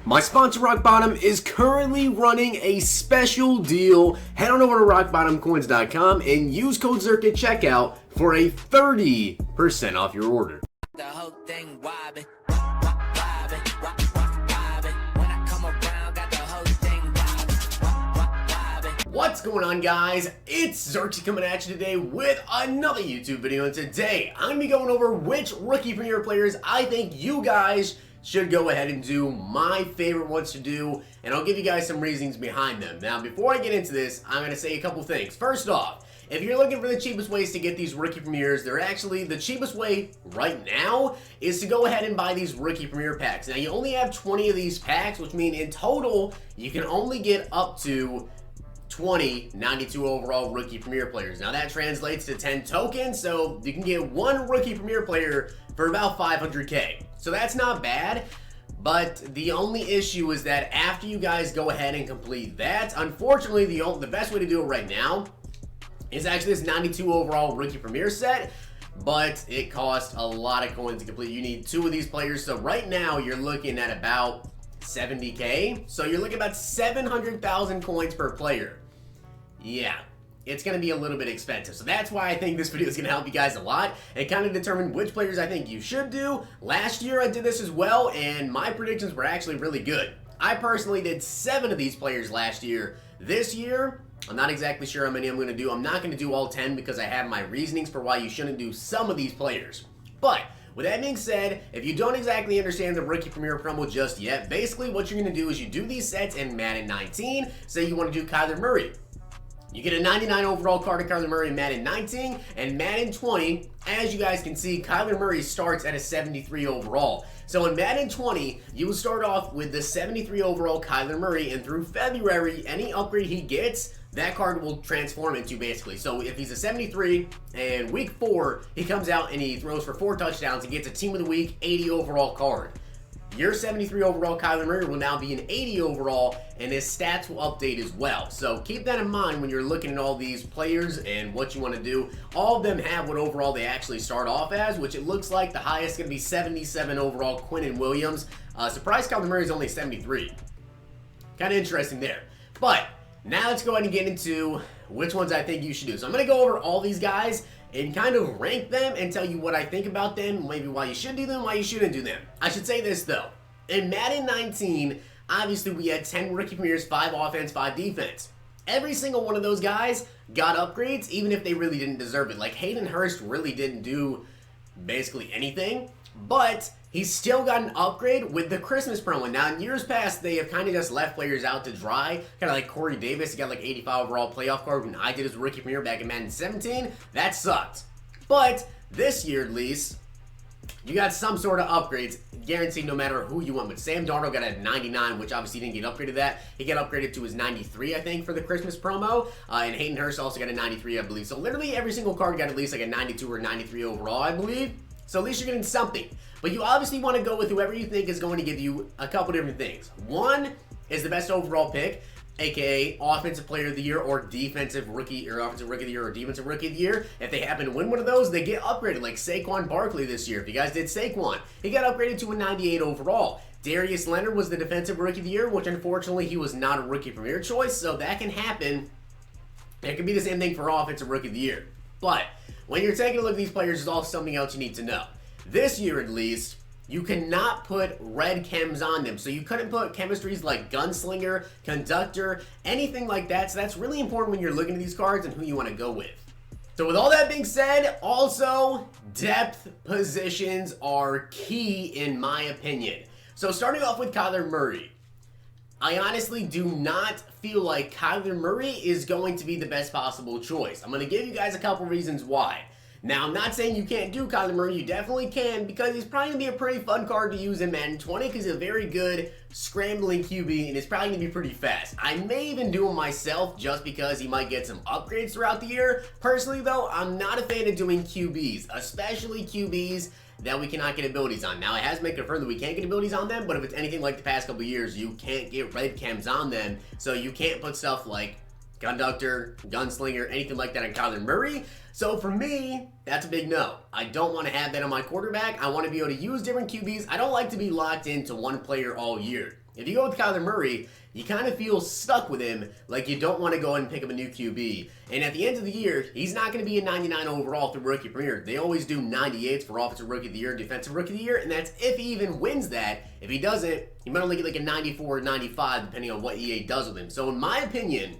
My sponsor Rock Bottom is currently running a special deal. Head on over to rockbottomcoins.com and use code Zirksee at checkout for a 30% off your order. The whole thing wobbin', wobbin', wobbin'. When I come around, got the whole thing wobbin'. What's going on, guys? It's Zirksee coming at you today with another YouTube video, and today I'm going to be going over which rookie premier players I think you guys should go ahead and do, my favorite ones to do, and I'll give you guys some reasons behind them. Now, before I get into this, I'm going to say a couple things. First off, if you're looking for the cheapest ways to get these rookie premieres, they're actually, the cheapest way right now is to go ahead and buy these rookie premier packs. Now, you only have 20 of these packs, which means in total, you can only get up to 20 92 overall rookie premier players. Now that translates to 10 tokens, so you can get one rookie premier player for about 500k. So that's not bad, but the only issue is that after you guys go ahead and complete that, unfortunately the best way to do it right now is actually this 92 overall rookie premier set, but it costs a lot of coins to complete. You need 2 of these players, so right now you're looking at about 70k, so you're looking at about 700,000 coins per player. Yeah, it's going to be a little bit expensive, so that's why I think this video is going to help you guys a lot and kind of determine which players I think you should do. Last year I did this as well, and my predictions were actually really good. I personally did 7 of these players last year. This year, I'm not exactly sure how many I'm going to do. I'm not going to do all 10 because I have my reasonings for why you shouldn't do some of these players. But with that being said, if you don't exactly understand the rookie premier promo just yet, basically what you're going to do is you do these sets in Madden 19. Say you want to do Kyler Murray. You get a 99 overall card of Kyler Murray in Madden 19, and Madden 20, as you guys can see, Kyler Murray starts at a 73 overall. So in Madden 20, you will start off with the 73 overall Kyler Murray, and through February, any upgrade he gets, that card will transform into basically. So if he's a 73, and week 4, he comes out and he throws for 4 touchdowns, he gets a Team of the Week 80 overall card. Your 73 overall Kyler Murray will now be an 80 overall, and his stats will update as well. So keep that in mind when you're looking at all these players and what you want to do. All of them have what overall they actually start off as, which it looks like the highest is going to be 77 overall Quinn and Williams. Surprise Kyler Murray is only 73. Kind of interesting there. But now let's go ahead and get into which ones I think you should do. So I'm going to go over all these guys and kind of rank them and tell you what I think about them, maybe why you should do them, why you shouldn't do them. I should say this though. In Madden 19, obviously we had 10 rookie premieres, 5 offense, 5 defense. Every single one of those guys got upgrades, even if they really didn't deserve it. Like Hayden Hurst really didn't do basically anything, but he still got an upgrade with the Christmas promo. Now, in years past, they have kind of just left players out to dry. Kind of like Corey Davis, he got like 85 overall playoff card when I did his rookie premiere back in Madden 17. That sucked. But this year, at least, you got some sort of upgrades guaranteed no matter who you went with. Sam Darnold got a 99, which obviously didn't get upgraded that. He got upgraded to his 93, I think, for the Christmas promo. And Hayden Hurst also got a 93, I believe. So literally every single card got at least like a 92 or 93 overall, I believe. So at least you're getting something. But you obviously want to go with whoever you think is going to give you a couple different things. One is the best overall pick, aka Offensive Player of the Year or Defensive Rookie or Offensive Rookie of the Year or Defensive Rookie of the Year. If they happen to win one of those, they get upgraded, like Saquon Barkley this year. If you guys did Saquon, he got upgraded to a 98 overall. Darius Leonard was the Defensive Rookie of the Year, which unfortunately he was not a Rookie Premier choice, so that can happen. It can be the same thing for Offensive Rookie of the Year. But when you're taking a look at these players, there's also something else you need to know. This year, at least, you cannot put red chems on them. So you couldn't put chemistries like Gunslinger, Conductor, anything like that. So that's really important when you're looking at these cards and who you want to go with. So with all that being said, also, depth positions are key in my opinion. So starting off with Kyler Murray. I honestly do not feel like Kyler Murray is going to be the best possible choice. I'm going to give you guys a couple reasons why. Now, I'm not saying you can't do Kyler Murray. You definitely can, because he's probably going to be a pretty fun card to use in Madden 20 because he's a very good scrambling QB and it's probably going to be pretty fast. I may even do him myself just because he might get some upgrades throughout the year. Personally, though, I'm not a fan of doing QBs, especially QBs that we cannot get abilities on. Now, it has been confirmed that we can't get abilities on them, but if it's anything like the past couple years, you can't get red chems on them, so you can't put stuff like Conductor, Gunslinger, anything like that on Kyler Murray. So for me, that's a big no. I don't want to have that on my quarterback. I want to be able to use different QBs. I don't like to be locked into one player all year. If you go with Kyler Murray, you kind of feel stuck with him, like you don't want to go ahead and pick up a new QB. And at the end of the year, he's not going to be a 99 overall through Rookie Premier. They always do 98s for Offensive Rookie of the Year, Defensive Rookie of the Year, and that's if he even wins that. If he doesn't, he might only get like a 94 or 95, depending on what EA does with him. So in my opinion,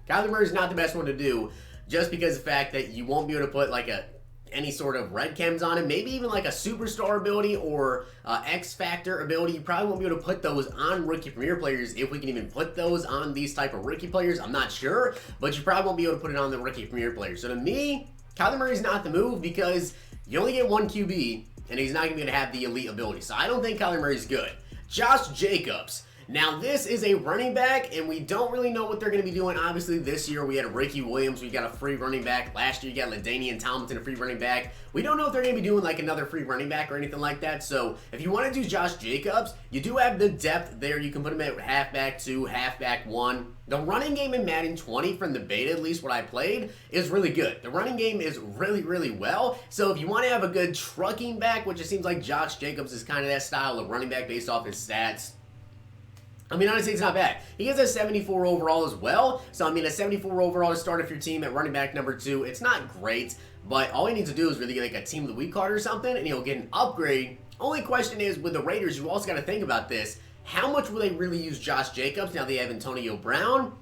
Kyler Murray is not the best one to do, just because of the fact that you won't be able to put like any sort of red chems on him, maybe even like a superstar ability or X Factor ability. You probably won't be able to put those on Rookie Premier players, if we can even put those on these type of rookie players. I'm not sure, but you probably won't be able to put it on the Rookie Premier players. So to me, Kyler Murray's not the move, because you only get one QB, and he's not going to be able to have the elite ability. So I don't think Kyler Murray's good. Josh Jacobs. Now, this is a running back, and we don't really know what they're going to be doing. Obviously, this year we had Marquis Williams. We got a free running back. Last year, you got LaDainian Tomlinson, a free running back. We don't know if they're going to be doing like another free running back or anything like that. So, if you want to do Josh Jacobs, you do have the depth there. You can put him at halfback 2, halfback 1. The running game in Madden 20, from the beta, at least what I played, is really good. The running game is really, really well. So, if you want to have a good trucking back, which it seems like Josh Jacobs is kind of that style of running back based off his stats, I mean, honestly, it's not bad. He gets a 74 overall as well. So, I mean, a 74 overall to start off your team at running back number 2. It's not great, but all he needs to do is really get like a Team of the Week card or something, and he'll get an upgrade. Only question is, with the Raiders, you also got to think about this. How much will they really use Josh Jacobs? Now they have Antonio Brown.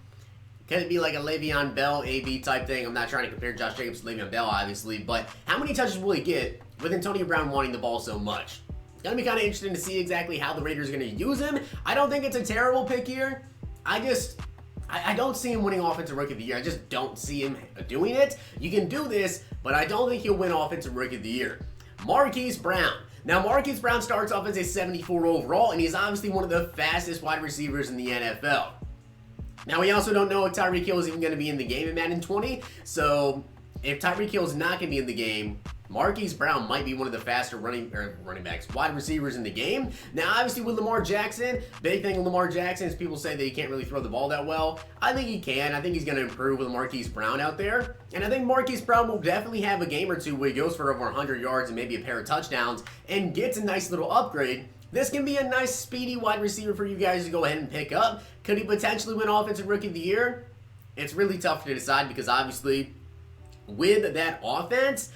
Can it be like a Le'Veon Bell AB type thing? I'm not trying to compare Josh Jacobs to Le'Veon Bell, obviously, but how many touches will he get with Antonio Brown wanting the ball so much? Gonna be kind of interesting to see exactly how the Raiders are gonna use him. I don't think it's a terrible pick here. I don't see him winning Offensive Rookie of the Year. I just don't see him doing it. You can do this, but I don't think he'll win Offensive Rookie of the Year. Marquis Brown. Now, Marquis Brown starts off as a 74 overall, and he's obviously one of the fastest wide receivers in the NFL. Now, we also don't know if Tyreek Hill is even going to be in the game in Madden 20, so if Tyreek Hill is not going to be in the game, Marquis Brown might be one of the faster running backs, wide receivers in the game. Now, obviously, with Lamar Jackson, big thing with Lamar Jackson is people say that he can't really throw the ball that well. I think he can. I think he's going to improve with Marquis Brown out there. And I think Marquis Brown will definitely have a game or two where he goes for over 100 yards and maybe a pair of touchdowns and gets a nice little upgrade. This can be a nice, speedy wide receiver for you guys to go ahead and pick up. Could he potentially win Offensive Rookie of the Year? It's really tough to decide because, obviously, with that offense,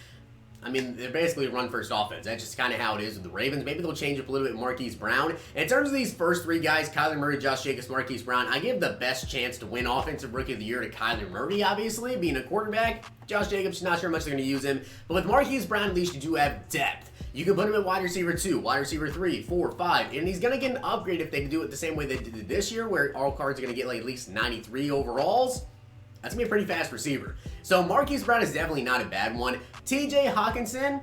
I mean, they're basically a run-first offense. That's just kind of how it is with the Ravens. Maybe they'll change up a little bit Marquis Brown. In terms of these first three guys, Kyler Murray, Josh Jacobs, Marquis Brown, I give the best chance to win Offensive Rookie of the Year to Kyler Murray, obviously, being a quarterback. Josh Jacobs, not sure how much they're going to use him. But with Marquis Brown, at least you do have depth. You can put him at wide receiver 2, wide receiver 3, 4, 5, and he's going to get an upgrade if they do it the same way they did this year, where all cards are going to get like at least 93 overalls. That's going to be a pretty fast receiver. So Marquis Brown is definitely not a bad one. TJ Hawkinson,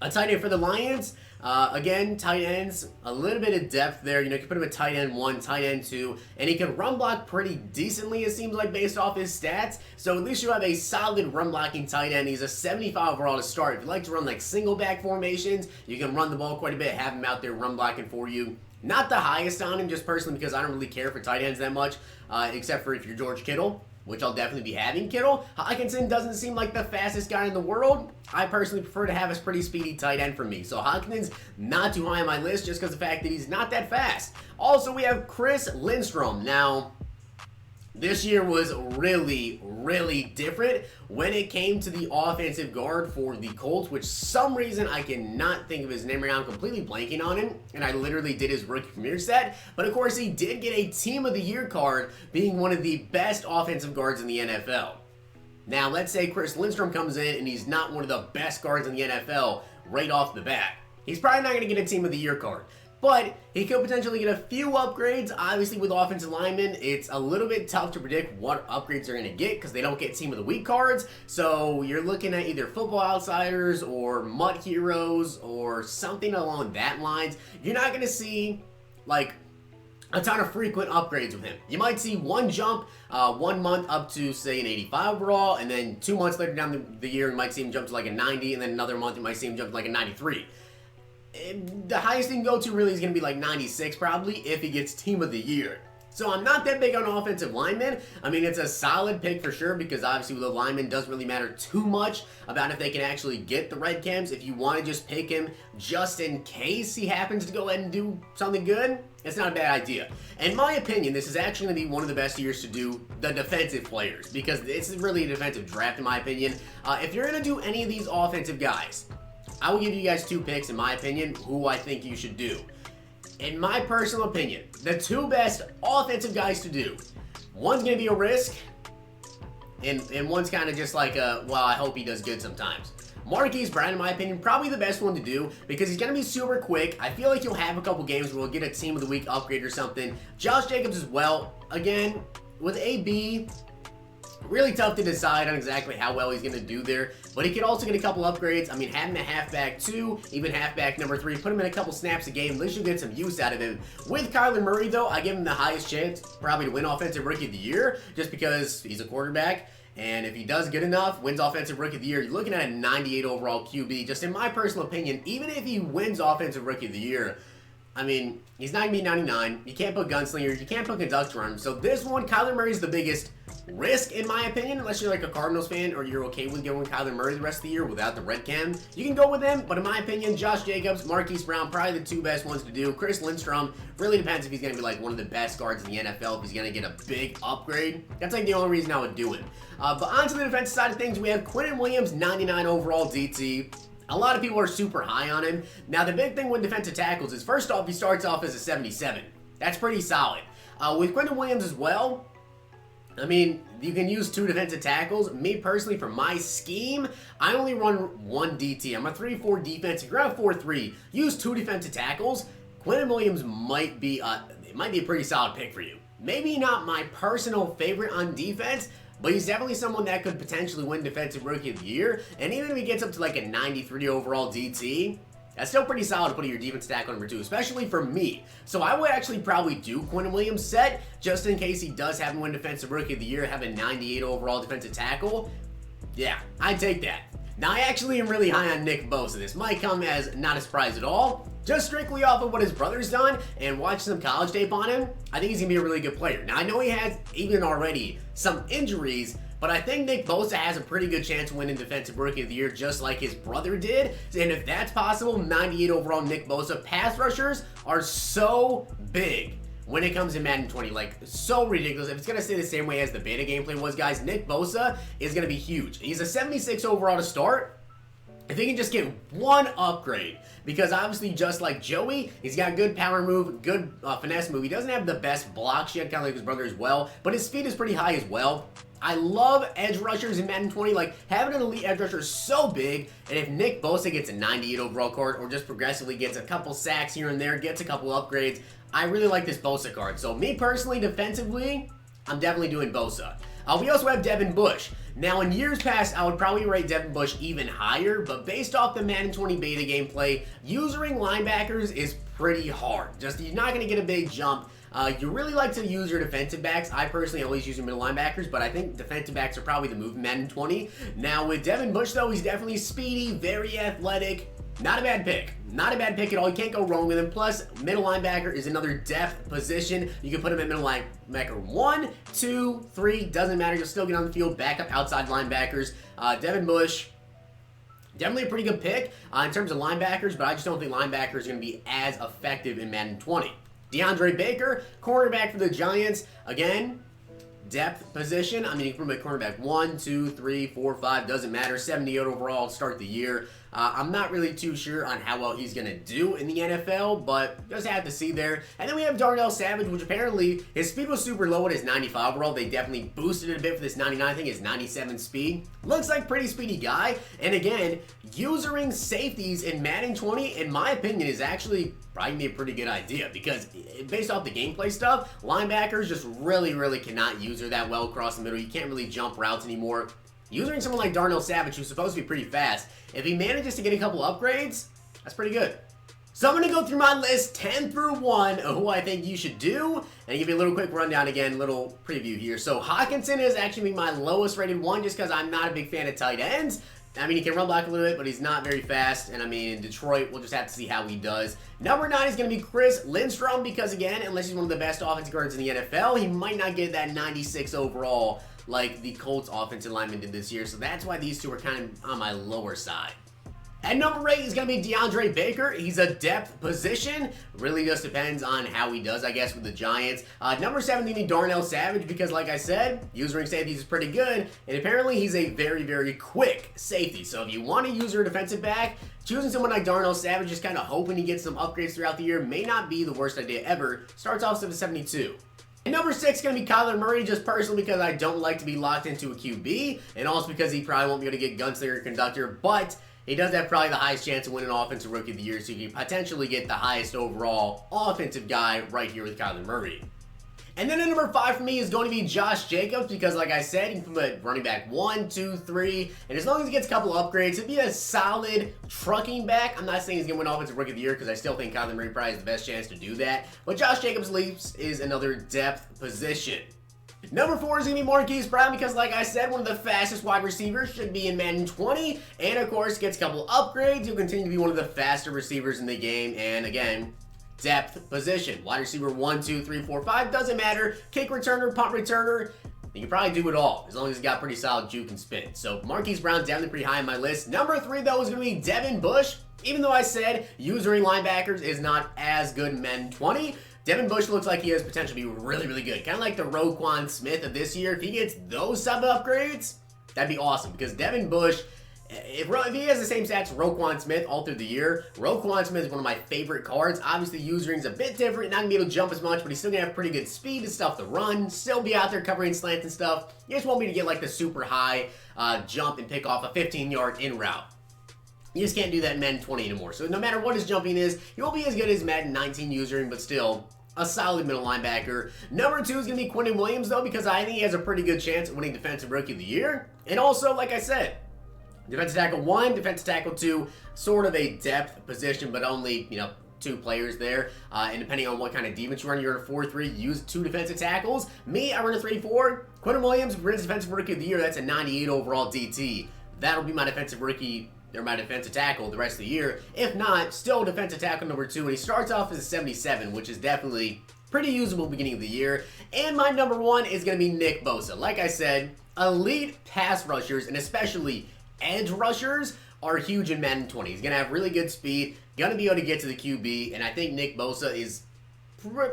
a tight end for the Lions. Again, tight ends, a little bit of depth there. You know, you can put him at tight end 1, tight end 2, and he can run block pretty decently, it seems like, based off his stats. So at least you have a solid run blocking tight end. He's a 75 overall to start. If you like to run like single back formations, you can run the ball quite a bit, have him out there run blocking for you. Not the highest on him, just personally because I don't really care for tight ends that much, except for if you're George Kittle, which I'll definitely be having Kittle. Hawkinson doesn't seem like the fastest guy in the world. I personally prefer to have a pretty speedy tight end for me. So Hawkinson's not too high on my list just because of the fact that he's not that fast. Also, we have Chris Lindstrom. Now, this year was really, really different when it came to the offensive guard for the Colts, which some reason I cannot think of his name right now. I'm completely blanking on him, and I literally did his rookie premiere set. But of course, he did get a Team of the Year card, being one of the best offensive guards in the NFL. Now, let's say Chris Lindstrom comes in and he's not one of the best guards in the NFL right off the bat. He's probably not going to get a Team of the Year card. But he could potentially get a few upgrades. Obviously, with offensive linemen, it's a little bit tough to predict what upgrades they're going to get because they don't get Team of the Week cards. So you're looking at either Football Outsiders or Mud Heroes or something along that lines. You're not going to see, like, a ton of frequent upgrades with him. You might see one jump 1 month up to, say, an 85 overall, and then 2 months later down the year, you might see him jump to like a 90, and then another month you might see him jump to like a 93. The highest he can go to really is going to be like 96 probably if he gets Team of the Year. So I'm not that big on offensive linemen. I mean, it's a solid pick for sure because obviously with a lineman doesn't really matter too much about if they can actually get the red cams. If you want to just pick him just in case he happens to go ahead and do something good, it's not a bad idea. In my opinion, this is actually going to be one of the best years to do the defensive players because this is really a defensive draft in my opinion. If you're going to do any of these offensive guys, I will give you guys 2 picks in my opinion who I think you should do. In my personal opinion, the 2 best offensive guys to do, one's going to be a risk, and one's kind of just like a, well, I hope he does good sometimes. Marquis Brown, in my opinion, probably the best one to do because he's going to be super quick. I feel like you'll have a couple games where we'll get a Team of the Week upgrade or something. Josh Jacobs as well. Again, with AB, really tough to decide on exactly how well he's going to do there, but he could also get a couple upgrades. I mean, having a halfback 2, even halfback number 3, put him in a couple snaps a game, at least you'll get some use out of him. With Kyler Murray, though, I give him the highest chance probably to win Offensive Rookie of the Year just because he's a quarterback. And if he does good enough, wins Offensive Rookie of the Year, you're looking at a 98 overall QB. Just in my personal opinion, even if he wins Offensive Rookie of the Year, I mean, he's not going to be 99. You can't put Gunslinger. You can't put Conductor on him. So this one, Kyler Murray's the biggest risk, in my opinion, unless you're like a Cardinals fan or you're okay with going Kyler Murray the rest of the year without the red cam. You can go with them, but in my opinion, Josh Jacobs, Marquis Brown, probably the 2 best ones to do. Chris Lindstrom, really depends if he's going to be like one of the best guards in the NFL, if he's going to get a big upgrade. That's like the only reason I would do it. But on to the defensive side of things, we have Quinn and Williams, 99 overall DT. A lot of people are super high on him. Now, the big thing with defensive tackles is, first off, he starts off as a 77. That's pretty solid. With Quinn and Williams as well, I mean, you can use 2 defensive tackles. Me, personally, for my scheme, I only run 1 DT. I'm a 3-4 defense. If you're at 4-3, use 2 defensive tackles. Quinn and Williams might be a pretty solid pick for you. Maybe not my personal favorite on defense, but he's definitely someone that could potentially win Defensive Rookie of the Year. And even if he gets up to like a 93 overall DT, that's still pretty solid to put in your defense tackle number 2, especially for me. So I would actually probably do Quinn and Williams set, just in case he does have him win Defensive Rookie of the Year, have a 98 overall defensive tackle. Yeah, I'd take that. Now, I actually am really high on Nick Bosa. This might come as not a surprise at all. Just strictly off of what his brother's done and watch some college tape on him, I think he's going to be a really good player. Now, I know he has even already some injuries, but I think Nick Bosa has a pretty good chance of winning Defensive Rookie of the Year just like his brother did. And if that's possible, 98 overall Nick Bosa. Pass rushers are so big when it comes to Madden 20, like, so ridiculous. If it's going to stay the same way as the beta gameplay was, guys, Nick Bosa is going to be huge. He's a 76 overall to start. If he can just get 1 upgrade, because obviously just like Joey, he's got good power move, good finesse move. He doesn't have the best blocks yet, kind of like his brother as well, but his speed is pretty high as well. I love edge rushers in Madden 20. Like, having an elite edge rusher is so big, and if Nick Bosa gets a 98 overall card or just progressively gets a couple sacks here and there, gets a couple upgrades, I really like this Bosa card. So me personally, defensively, I'm definitely doing Bosa. We also have Devin Bush. Now, in years past, I would probably rate Devin Bush even higher, but based off the Madden 20 beta gameplay, using linebackers is pretty hard. Just, you're not going to get a big jump. You really like to use your defensive backs. I personally always use your middle linebackers, but I think defensive backs are probably the move in Madden 20. Now, with Devin Bush, though, he's definitely speedy, very athletic. Not a bad pick. Not a bad pick at all. You can't go wrong with him. Plus, middle linebacker is another depth position. You can put him at middle linebacker 1, 2, 3. Doesn't matter. You'll still get on the field. Backup outside linebackers. Devin Bush, definitely a pretty good pick in terms of linebackers, but I just don't think linebackers are going to be as effective in Madden 20. Deandre Baker, cornerback for the Giants. Again, depth position. I mean, you can put him at cornerback 1, 2, 3, 4, 5. Doesn't matter. 78 overall to start the year. I'm not really too sure on how well he's going to do in the NFL, but just have to see there. And then we have Darnell Savage, which apparently his speed was super low at his 95 overall. They definitely boosted it a bit for this 99. I think his 97 speed. Looks like pretty speedy guy. And again, using safeties in Madden 20, in my opinion, is actually probably a pretty good idea because based off the gameplay stuff, linebackers just really cannot use her that well across the middle. You can't really jump routes anymore. Using someone like Darnell Savage, who's supposed to be pretty fast, if he manages to get a couple upgrades, that's pretty good. So I'm going to go through my list 10 through 1 of who I think you should do, and give you a little quick rundown again, little preview here. So Hawkinson is actually my lowest rated one just because I'm not a big fan of tight ends. I mean, he can run block a little bit, but he's not very fast. And I mean, in Detroit, we'll just have to see how he does. Number 9 is going to be Chris Lindstrom because, again, unless he's one of the best offensive guards in the NFL, he might not get that 96 overall like the Colts offensive lineman did this year. So that's why these two are kind of on my lower side. At number 8 is going to be Deandre Baker. He's a depth position. Really just depends on how he does, I guess, with the Giants. Number 7 is going to be Darnell Savage because, like I said, using safeties is pretty good. And apparently he's a very, very quick safety. So if you want to use your defensive back, choosing someone like Darnell Savage, just kind of hoping he gets some upgrades throughout the year, may not be the worst idea ever. Starts off at 72. And number 6 is going to be Kyler Murray, just personally because I don't like to be locked into a QB. And also because he probably won't be able to get gunslinger conductor. But he does have probably the highest chance of winning Offensive Rookie of the Year, so you can potentially get the highest overall offensive guy right here with Kyler Murray. And then at number 5 for me is going to be Josh Jacobs because, like I said, you can put running back 1, 2, 3, and as long as he gets a couple upgrades, he'll be a solid trucking back. I'm not saying he's going to win Offensive Rookie of the Year because I still think Kyler Murray probably has the best chance to do that, but Josh Jacobs leaves is another depth position. Number 4 is going to be Marquis Brown because, like I said, one of the fastest wide receivers should be in Madden 20. And, of course, gets a couple upgrades. He'll continue to be one of the faster receivers in the game. And, again, depth position. Wide receiver 1, 2, 3, 4, 5. Doesn't matter. Kick returner, punt returner. You can probably do it all as long as he's got pretty solid juke and spin. So, Marquis Brown definitely pretty high on my list. Number 3, though, is going to be Devin Bush. Even though I said using linebackers is not as good in Madden 20, Devin Bush looks like he has potential to be really, really good. Kind of like the Roquan Smith of this year. If he gets those sub upgrades, that'd be awesome. Because Devin Bush, if he has the same stats as Roquan Smith all through the year, Roquan Smith is one of my favorite cards. Obviously, usering's a bit different. Not going to be able to jump as much, but he's still going to have pretty good speed and stuff to run. Still be out there covering slants and stuff. You just want me to get like the super high jump and pick off a 15-yard in route. You just can't do that in Madden 20 anymore. So no matter what his jumping is, he won't be as good as Madden 19 usering, but still a solid middle linebacker. Number 2 is going to be Quinn and Williams, though, because I think he has a pretty good chance of winning Defensive Rookie of the Year. And also, like I said, defensive tackle 1, defensive tackle 2, sort of a depth position, but only, 2 players there. And depending on what kind of defense you run, you're in a 4-3, use 2 defensive tackles. Me, I run a 3-4. Quinn and Williams wins Defensive Rookie of the Year. That's a 98 overall DT. That'll be my defensive rookie or my defensive tackle the rest of the year. If not, still defensive tackle number 2, and he starts off as a 77, which is definitely pretty usable beginning of the year. And my number 1 is going to be Nick Bosa. Like I said, elite pass rushers, and especially edge rushers, are huge in Madden 20. He's going to have really good speed, going to be able to get to the QB, and I think Nick Bosa is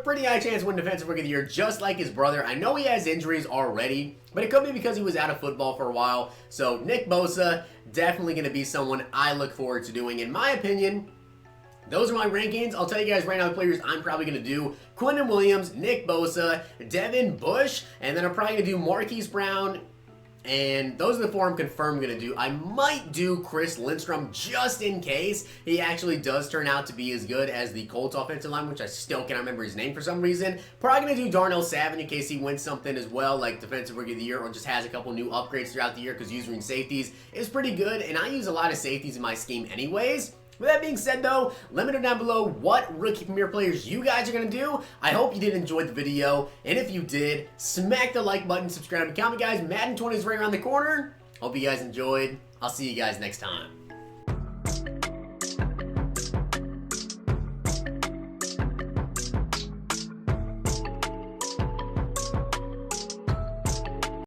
pretty high chance to win Defensive Rookie of the Year, just like his brother. I know he has injuries already, but it could be because he was out of football for a while. So Nick Bosa, definitely going to be someone I look forward to doing. In my opinion, those are my rankings. I'll tell you guys right now the players I'm probably going to do. Quinn and Williams, Nick Bosa, Devin Bush, and then I'm probably going to do Marquis Brown. And those are the 4 I'm confirmed going to do. I might do Chris Lindstrom just in case he actually does turn out to be as good as the Colts offensive line, which I still cannot remember his name for some reason. Probably going to do Darnell Savage in case he wins something as well, like Defensive Rookie of the Year, or just has a couple new upgrades throughout the year because using safeties is pretty good. And I use a lot of safeties in my scheme anyways. With that being said, though, let me know down below what rookie premier players you guys are going to do. I hope you did enjoy the video, and if you did, smack the like button, subscribe, and comment, guys. Madden 20 is right around the corner. Hope you guys enjoyed. I'll see you guys next time.